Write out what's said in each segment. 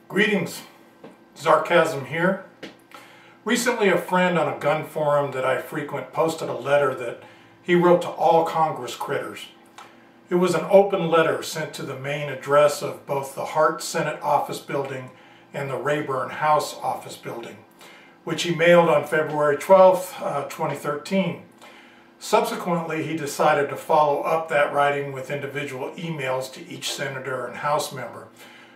Greetings, Sarcasm here. Recently a friend on a gun forum that I frequent posted a letter that he wrote to all Congress critters. It was an open letter sent to the main address of both the Hart Senate Office Building and the Rayburn House Office Building, which he mailed on February 12, 2013. Subsequently, he decided to follow up that writing with individual emails to each senator and House member,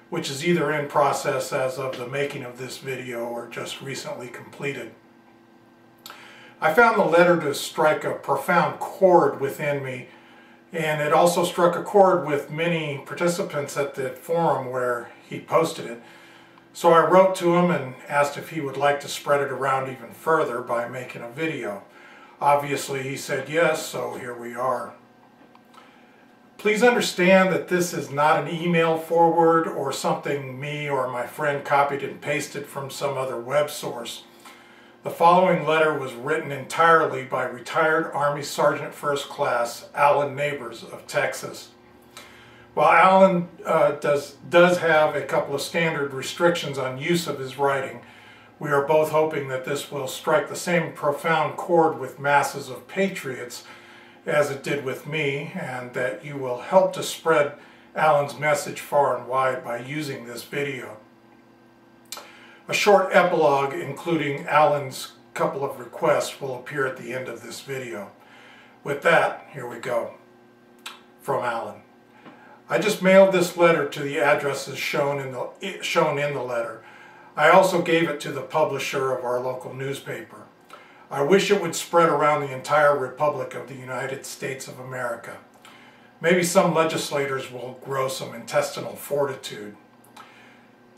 which is either in process as of the making of this video or just recently completed. I found the letter to strike a profound chord within me, and it also struck a chord with many participants at the forum where he posted it. So I wrote to him and asked if he would like to spread it around even further by making a video. Obviously he said yes, so here we are. Please understand that this is not an email forward or something me or my friend copied and pasted from some other web source. The following letter was written entirely by retired Army Sergeant First Class Alan Neighbors of Texas. While Alan does have a couple of standard restrictions on use of his writing, we are both hoping that this will strike the same profound chord with masses of patriots as it did with me, and that you will help to spread Alan's message far and wide by using this video. A short epilogue including Alan's couple of requests will appear at the end of this video. With that, here we go. From Alan. I just mailed this letter to the addresses shown in the letter. I also gave it to the publisher of our local newspaper. I wish it would spread around the entire Republic of the United States of America. Maybe some legislators will grow some intestinal fortitude.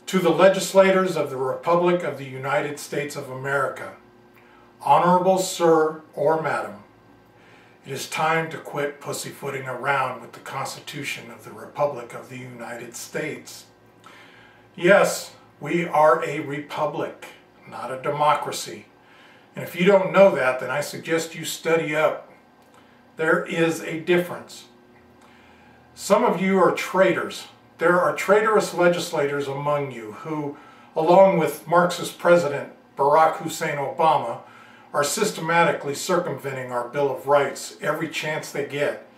To the legislators of the Republic of the United States of America, Honorable Sir or Madam, it is time to quit pussyfooting around with the Constitution of the Republic of the United States. Yes, we are a republic, not a democracy. And if you don't know that, then I suggest you study up. There is a difference. Some of you are traitors. There are traitorous legislators among you who, along with Marxist President Barack Hussein Obama, are systematically circumventing our Bill of Rights every chance they get.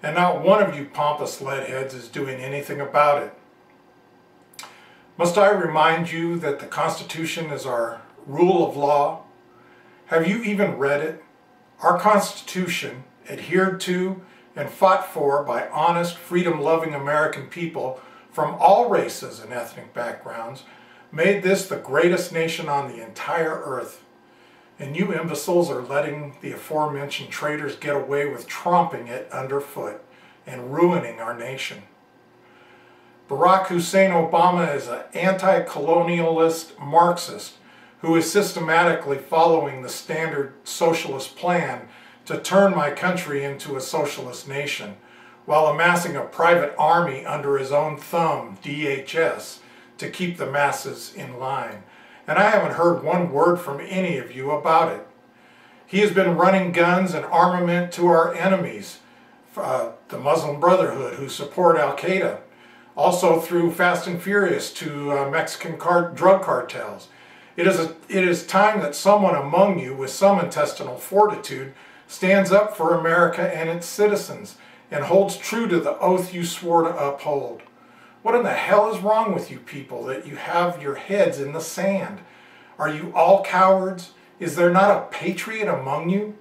And not one of you pompous leadheads is doing anything about it. Must I remind you that the Constitution is our rule of law? Have you even read it? Our Constitution, adhered to and fought for by honest, freedom-loving American people from all races and ethnic backgrounds, made this the greatest nation on the entire earth. And you imbeciles are letting the aforementioned traitors get away with tromping it underfoot and ruining our nation. Barack Hussein Obama is an anti-colonialist Marxist who is systematically following the standard socialist plan to turn my country into a socialist nation, while amassing a private army under his own thumb, DHS, to keep the masses in line. And I haven't heard one word from any of you about it. He has been running guns and armament to our enemies, the Muslim Brotherhood, who support Al-Qaeda, also through Fast and Furious to Mexican drug cartels. It is time that someone among you with some intestinal fortitude stands up for America and its citizens and holds true to the oath you swore to uphold. What in the hell is wrong with you people that you have your heads in the sand? Are you all cowards? Is there not a patriot among you?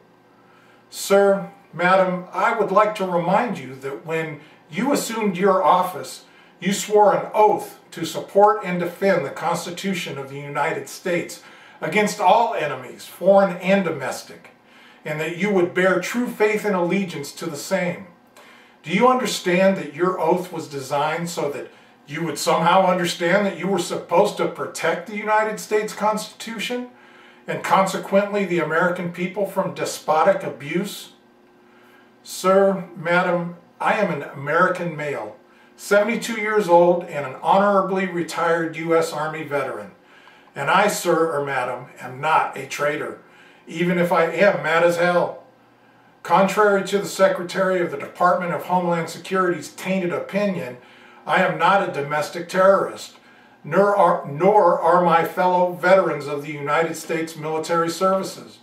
Sir, Madam, I would like to remind you that when you assumed your office, you swore an oath to support and defend the Constitution of the United States against all enemies, foreign and domestic, and that you would bear true faith and allegiance to the same. Do you understand that your oath was designed so that you would somehow understand that you were supposed to protect the United States Constitution and consequently the American people from despotic abuse? Sir, Madam, I am an American male, 72 years old and an honorably retired U.S. Army veteran. And I, sir or madam, am not a traitor. even if I am mad as hell. Contrary to the Secretary of the Department of Homeland Security's tainted opinion, I am not a domestic terrorist, nor are my fellow veterans of the United States military services.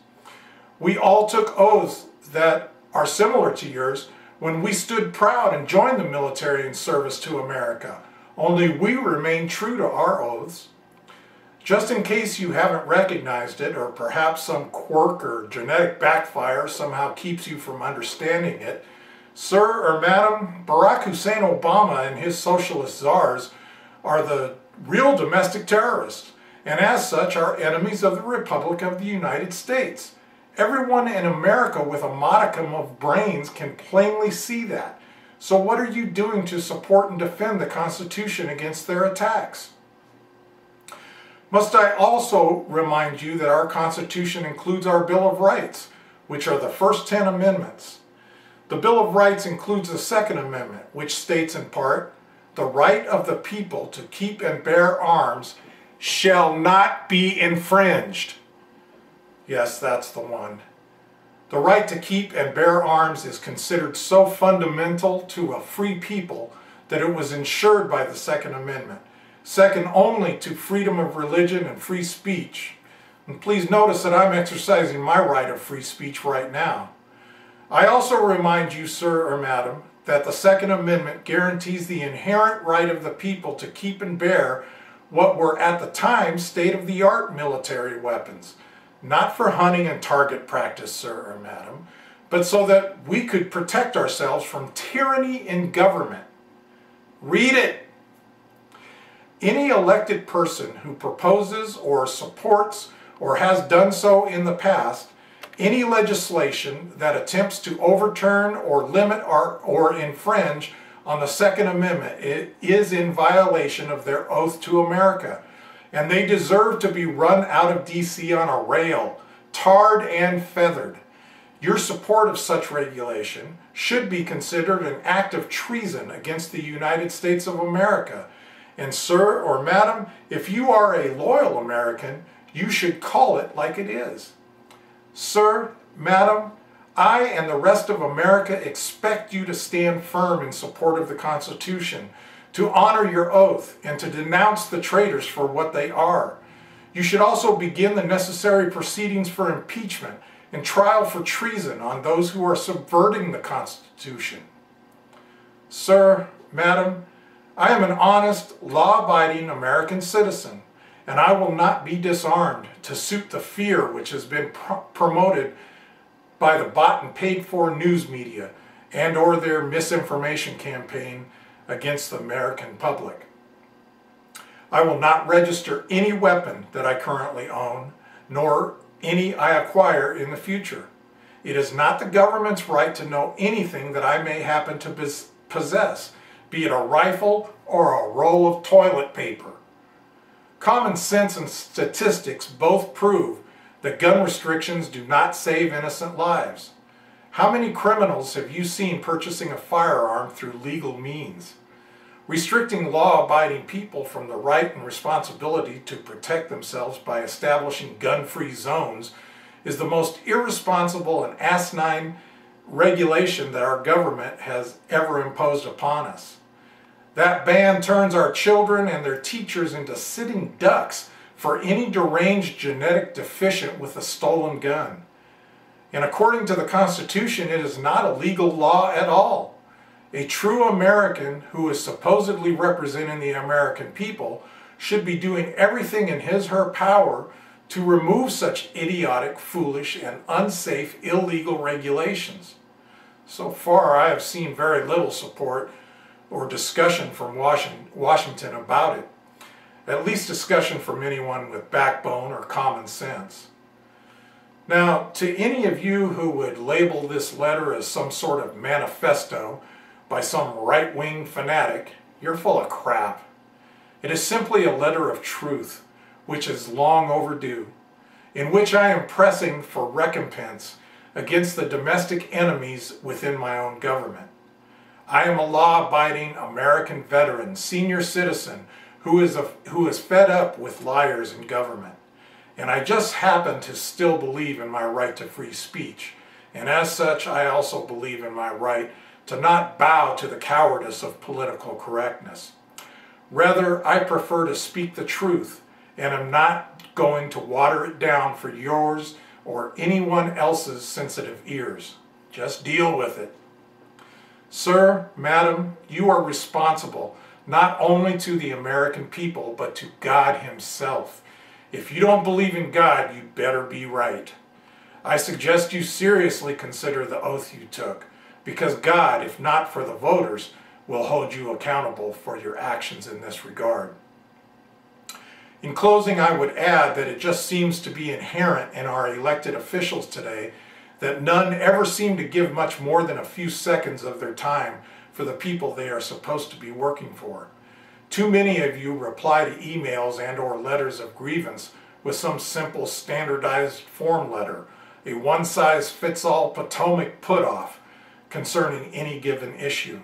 We all took oaths that are similar to yours when we stood proud and joined the military in service to America. Only we remain true to our oaths. Just in case you haven't recognized it, or perhaps some quirk or genetic backfire somehow keeps you from understanding it, Sir or Madam, Barack Hussein Obama and his socialist czars are the real domestic terrorists, and as such are enemies of the Republic of the United States. Everyone in America with a modicum of brains can plainly see that. So what are you doing to support and defend the Constitution against their attacks? Must I also remind you that our Constitution includes our Bill of Rights, which are the first 10 amendments. The Bill of Rights includes the Second Amendment, which states in part, "The right of the people to keep and bear arms shall not be infringed." Yes, that's the one. The right to keep and bear arms is considered so fundamental to a free people that it was ensured by the Second Amendment, second only to freedom of religion and free speech. And please notice that I'm exercising my right of free speech right now. I also remind you, sir or madam, that the Second Amendment guarantees the inherent right of the people to keep and bear what were at the time state-of-the-art military weapons, not for hunting and target practice, sir or madam, but so that we could protect ourselves from tyranny in government. Read it. Any elected person who proposes or supports or has done so in the past any legislation that attempts to overturn or limit or infringe on the Second Amendment is in violation of their oath to America, and they deserve to be run out of D.C. on a rail, tarred and feathered. Your support of such regulation should be considered an act of treason against the United States of America. And sir or madam, if you are a loyal American, you should call it like it is. Sir, madam, I and the rest of America expect you to stand firm in support of the Constitution, to honor your oath, and to denounce the traitors for what they are. You should also begin the necessary proceedings for impeachment and trial for treason on those who are subverting the Constitution. Sir, madam, I am an honest, law-abiding American citizen, and I will not be disarmed to suit the fear which has been promoted by the bought and paid for news media and or their misinformation campaign against the American public. I will not register any weapon that I currently own, nor any I acquire in the future. It is not the government's right to know anything that I may happen to possess, be it a rifle or a roll of toilet paper. Common sense and statistics both prove that gun restrictions do not save innocent lives. How many criminals have you seen purchasing a firearm through legal means? Restricting law-abiding people from the right and responsibility to protect themselves by establishing gun-free zones is the most irresponsible and asinine regulation that our government has ever imposed upon us. That ban turns our children and their teachers into sitting ducks for any deranged genetic deficient with a stolen gun. And according to the Constitution, it is not a legal law at all. A true American who is supposedly representing the American people should be doing everything in his or her power to remove such idiotic, foolish, and unsafe illegal regulations. So far, I have seen very little support or discussion from Washington about it. At least discussion from anyone with backbone or common sense. Now, to any of you who would label this letter as some sort of manifesto by some right-wing fanatic, you're full of crap. It is simply a letter of truth, which is long overdue, in which I am pressing for recompense against the domestic enemies within my own government. I am a law-abiding American veteran, senior citizen, who is fed up with liars in government. and I just happen to still believe in my right to free speech. And as such, I also believe in my right to not bow to the cowardice of political correctness. Rather, I prefer to speak the truth, and am not going to water it down for yours or anyone else's sensitive ears. Just deal with it. Sir, madam, you are responsible not only to the American people, but to God Himself. If you don't believe in God, you'd better be right. I suggest you seriously consider the oath you took, because God, if not for the voters, will hold you accountable for your actions in this regard. In closing, I would add that it just seems to be inherent in our elected officials today that none ever seem to give much more than a few seconds of their time for the people they are supposed to be working for. Too many of you reply to emails and/or letters of grievance with some simple standardized form letter, a one-size-fits-all Potomac put-off concerning any given issue.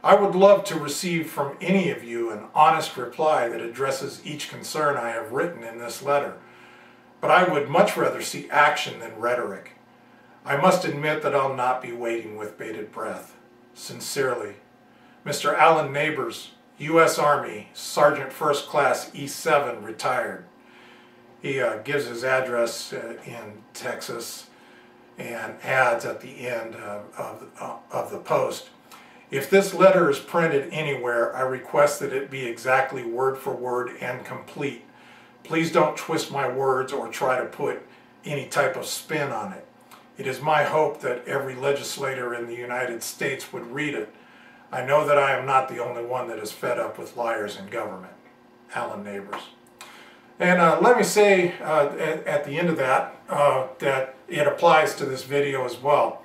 I would love to receive from any of you an honest reply that addresses each concern I have written in this letter, but I would much rather see action than rhetoric. I must admit that I'll not be waiting with bated breath. Sincerely, Mr. Alan Neighbors, U.S. Army, Sergeant First Class E7, retired. He gives his address in Texas and adds at the end of the post, "If this letter is printed anywhere, I request that it be exactly word for word and complete. Please don't twist my words or try to put any type of spin on it. It is my hope that every legislator in the United States would read it. I know that I am not the only one that is fed up with liars in government. Alan Neighbors." And let me say at the end of that, that it applies to this video as well.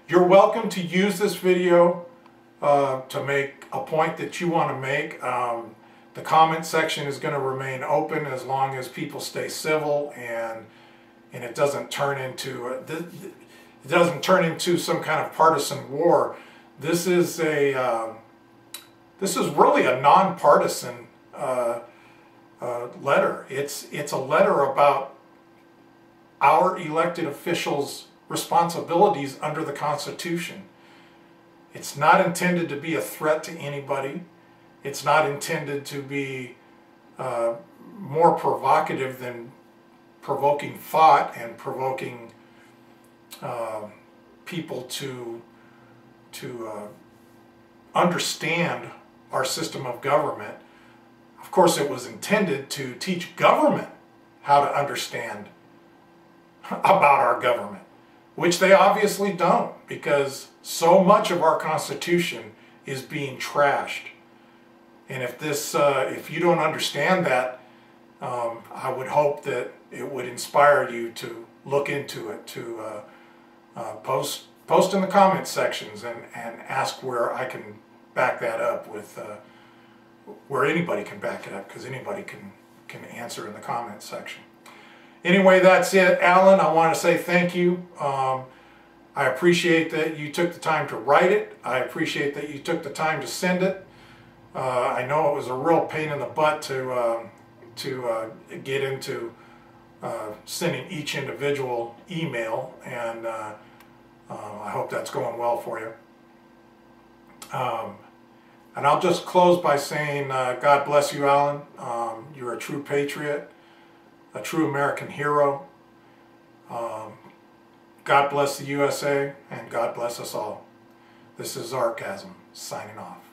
You're welcome to use this video to make a point that you want to make. The comment section is going to remain open as long as people stay civil and it doesn't turn into some kind of partisan war. This is really a nonpartisan letter. It's a letter about our elected officials' responsibilities under the Constitution. It's not intended to be a threat to anybody. It's not intended to be more provocative than provoking thought and provoking people to understand our system of government. Of course, it was intended to teach government how to understand about our government, which they obviously don't, because so much of our Constitution is being trashed. And if you don't understand that, I would hope that it would inspire you to look into it, to post in the comment sections and ask where I can back that up with, where anybody can back it up, because anybody can answer in the comment section. Anyway, that's it. Alan, I want to say thank you. I appreciate that you took the time to write it. I appreciate that you took the time to send it. I know it was a real pain in the butt to get into sending each individual email, and I hope that's going well for you. And I'll just close by saying God bless you, Alan. You're a true patriot, a true American hero. God bless the USA, and God bless us all. This is Zarkasm, signing off.